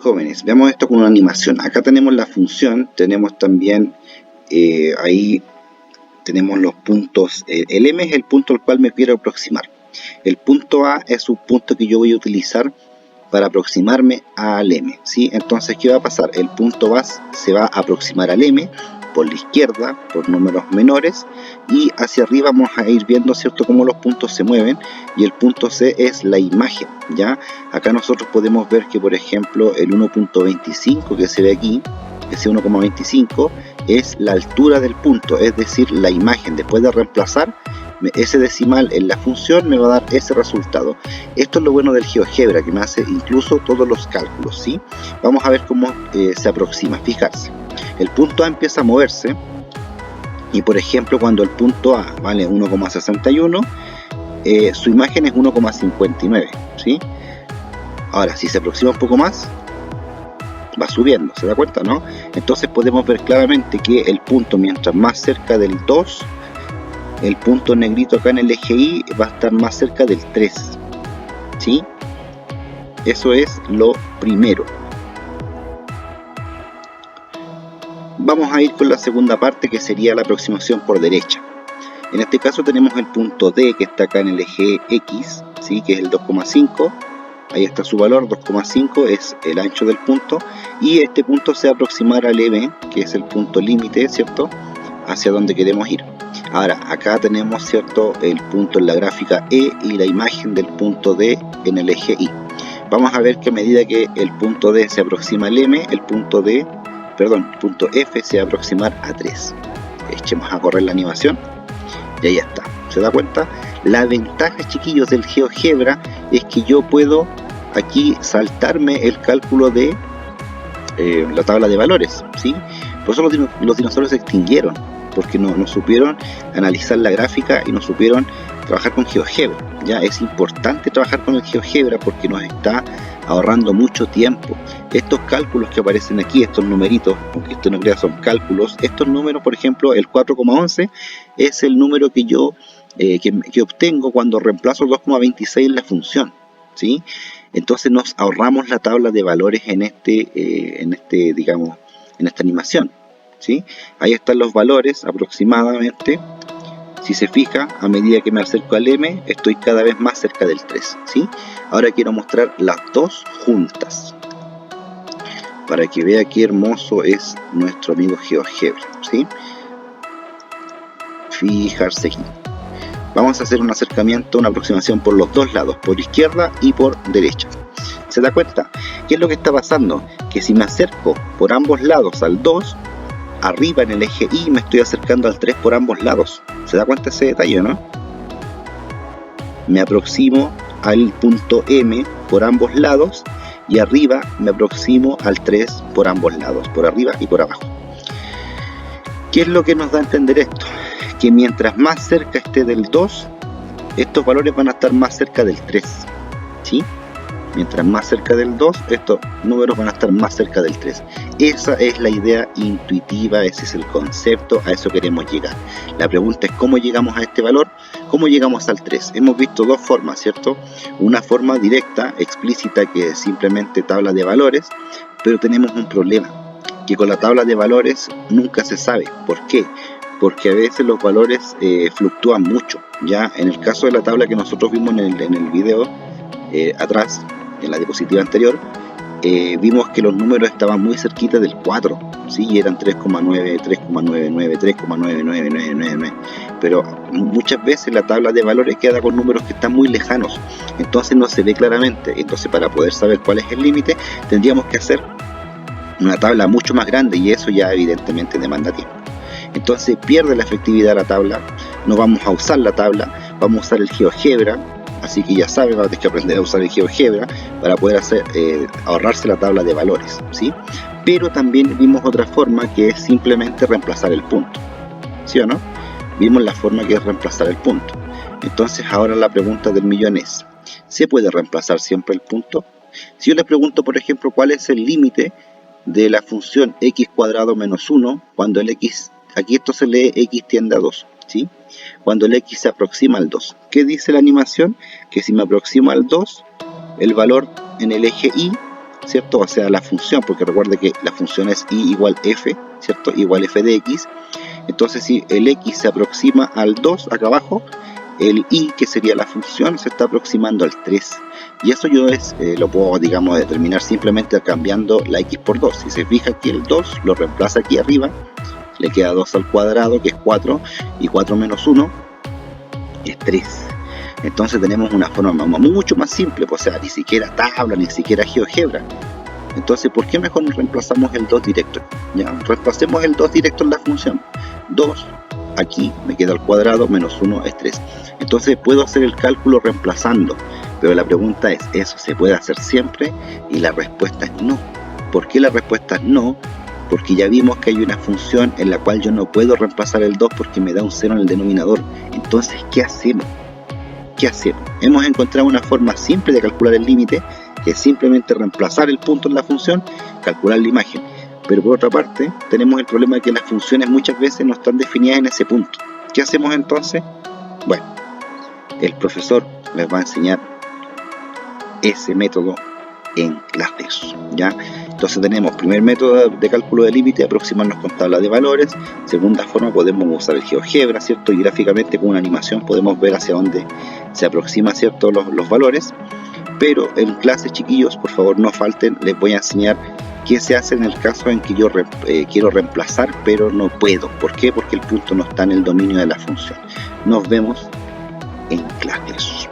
jóvenes, veamos esto con una animación. Acá tenemos la función, tenemos también ahí tenemos los puntos. El M es el punto al cual me quiero aproximar. El punto A es un punto que yo voy a utilizar para aproximarme al M, ¿sí? Entonces, ¿qué va a pasar? El punto A se va a aproximar al M por la izquierda, por números menores, y hacia arriba vamos a ir viendo, ¿cierto?, cómo los puntos se mueven, y el punto C es la imagen, ¿ya? Acá nosotros podemos ver que, por ejemplo, el 1.25 que se ve aquí, ese 1,25, es la altura del punto, es decir, la imagen. Después de reemplazar ese decimal en la función, me va a dar ese resultado. Esto es lo bueno del GeoGebra, que me hace incluso todos los cálculos, ¿sí? Vamos a ver cómo se aproxima. Fijarse, el punto A empieza a moverse, y por ejemplo, cuando el punto A vale 1,61, su imagen es 1,59, ¿sí? Ahora, si se aproxima un poco más, va subiendo, ¿se da cuenta, no? Entonces podemos ver claramente que el punto, mientras más cerca del 2, el punto negrito acá en el eje Y va a estar más cerca del 3, ¿sí? Eso es lo primero. Vamos a ir con la segunda parte, que sería la aproximación por derecha. En este caso tenemos el punto D, que está acá en el eje X, ¿sí?, que es el 2,5. Ahí está su valor, 2,5 es el ancho del punto, y este punto se va a aproximar al M, que es el punto límite, ¿cierto?, hacia donde queremos ir. Ahora, acá tenemos, ¿cierto?, el punto en la gráfica E y la imagen del punto D en el eje Y. Vamos a ver que a medida que el punto D se aproxima al M, el punto F se va a aproximar a 3. Echemos a correr la animación y ahí está. ¿Se da cuenta? La ventaja, chiquillos, del GeoGebra es que yo puedo aquí saltarme el cálculo de la tabla de valores, ¿sí? Por eso los dinosaurios se extinguieron, porque no supieron analizar la gráfica y no supieron trabajar con GeoGebra. Ya es importante trabajar con el GeoGebra porque nos está ahorrando mucho tiempo. Estos cálculos que aparecen aquí, estos numeritos, aunque usted no crea, son cálculos. Estos números, por ejemplo, el 4,11 es el número que yo que obtengo cuando reemplazo 2,26 en la función, ¿sí? Entonces nos ahorramos la tabla de valores en digamos, en esta animación, ¿sí? Ahí están los valores aproximadamente. Si se fija, a medida que me acerco al M, estoy cada vez más cerca del 3, ¿sí? Ahora quiero mostrar las dos juntas, para que vea qué hermoso es nuestro amigo GeoGebra, ¿sí? Fijarse aquí. Vamos a hacer un acercamiento, una aproximación por los dos lados, por izquierda y por derecha. ¿Se da cuenta? ¿Qué es lo que está pasando? Que si me acerco por ambos lados al 2, arriba en el eje Y me estoy acercando al 3 por ambos lados. ¿Se da cuenta ese detalle, no? Me aproximo al punto M por ambos lados, y arriba me aproximo al 3 por ambos lados, por arriba y por abajo. ¿Qué es lo que nos da a entender esto? Que mientras más cerca esté del 2, estos valores van a estar más cerca del 3, ¿sí? Mientras más cerca del 2, estos números van a estar más cerca del 3. Esa es la idea intuitiva, ese es el concepto, a eso queremos llegar. La pregunta es cómo llegamos a este valor, cómo llegamos al 3. Hemos visto dos formas, ¿cierto? Una forma directa, explícita, que es simplemente tabla de valores, pero tenemos un problema, que con la tabla de valores nunca se sabe. ¿Por qué? Porque a veces los valores fluctúan mucho. Ya en el caso de la tabla que nosotros vimos en el video atrás, en la diapositiva anterior, vimos que los números estaban muy cerquita del 4, ¿sí? Y eran 3,9, 3,99, 3,99999, pero muchas veces la tabla de valores queda con números que están muy lejanos, entonces no se ve claramente. Entonces, para poder saber cuál es el límite, tendríamos que hacer una tabla mucho más grande, y eso ya evidentemente demanda tiempo. Entonces pierde la efectividad la tabla, no vamos a usar la tabla, vamos a usar el GeoGebra. Así que ya saben, vamos a tener que aprender a usar el GeoGebra para poder ahorrarse la tabla de valores, ¿sí? Pero también vimos otra forma, que es simplemente reemplazar el punto, ¿sí o no? Vimos la forma que es reemplazar el punto. Entonces ahora la pregunta del millón es, ¿se puede reemplazar siempre el punto? Si yo les pregunto, por ejemplo, ¿cuál es el límite de la función x cuadrado menos 1 cuando el x, aquí esto se lee x tiende a 2, ¿sí? Cuando el x se aproxima al 2. ¿Qué dice la animación? Que si me aproximo al 2, el valor en el eje Y ¿cierto? O sea, la función, porque recuerde que la función es y igual f, ¿cierto? Igual f de x. Entonces, si el x se aproxima al 2 acá abajo, el y, que sería la función, se está aproximando al 3. Y eso yo lo puedo, digamos, determinar simplemente cambiando la x por 2. Si se fija aquí, el 2 lo reemplaza aquí arriba, le queda 2 al cuadrado, que es 4, y 4 menos 1 es 3. Entonces tenemos una forma mucho más simple, pues, o sea, ni siquiera tabla, ni siquiera GeoGebra. Entonces, ¿por qué mejor no reemplazamos el 2 directo? ¿Ya? Reemplacemos el 2 directo en la función. 2, aquí me queda al cuadrado, menos 1 es 3. Entonces puedo hacer el cálculo reemplazando, pero la pregunta es, ¿eso se puede hacer siempre? Y la respuesta es no. ¿Por qué la respuesta es no? Porque ya vimos que hay una función en la cual yo no puedo reemplazar el 2 porque me da un 0 en el denominador. Entonces, ¿qué hacemos? ¿Qué hacemos? Hemos encontrado una forma simple de calcular el límite, que es simplemente reemplazar el punto en la función, calcular la imagen. Pero por otra parte, tenemos el problema de que las funciones muchas veces no están definidas en ese punto. ¿Qué hacemos entonces? Bueno, el profesor les va a enseñar ese método en clases, ¿ya? Entonces tenemos primer método de cálculo de límite, aproximarnos con tabla de valores. Segunda forma, podemos usar el GeoGebra, ¿cierto? Y gráficamente con una animación podemos ver hacia dónde se aproxima, ¿cierto? Los valores. Pero en clases, chiquillos, por favor no falten, les voy a enseñar qué se hace en el caso en que yo quiero reemplazar, pero no puedo. ¿Por qué? Porque el punto no está en el dominio de la función. Nos vemos en clases.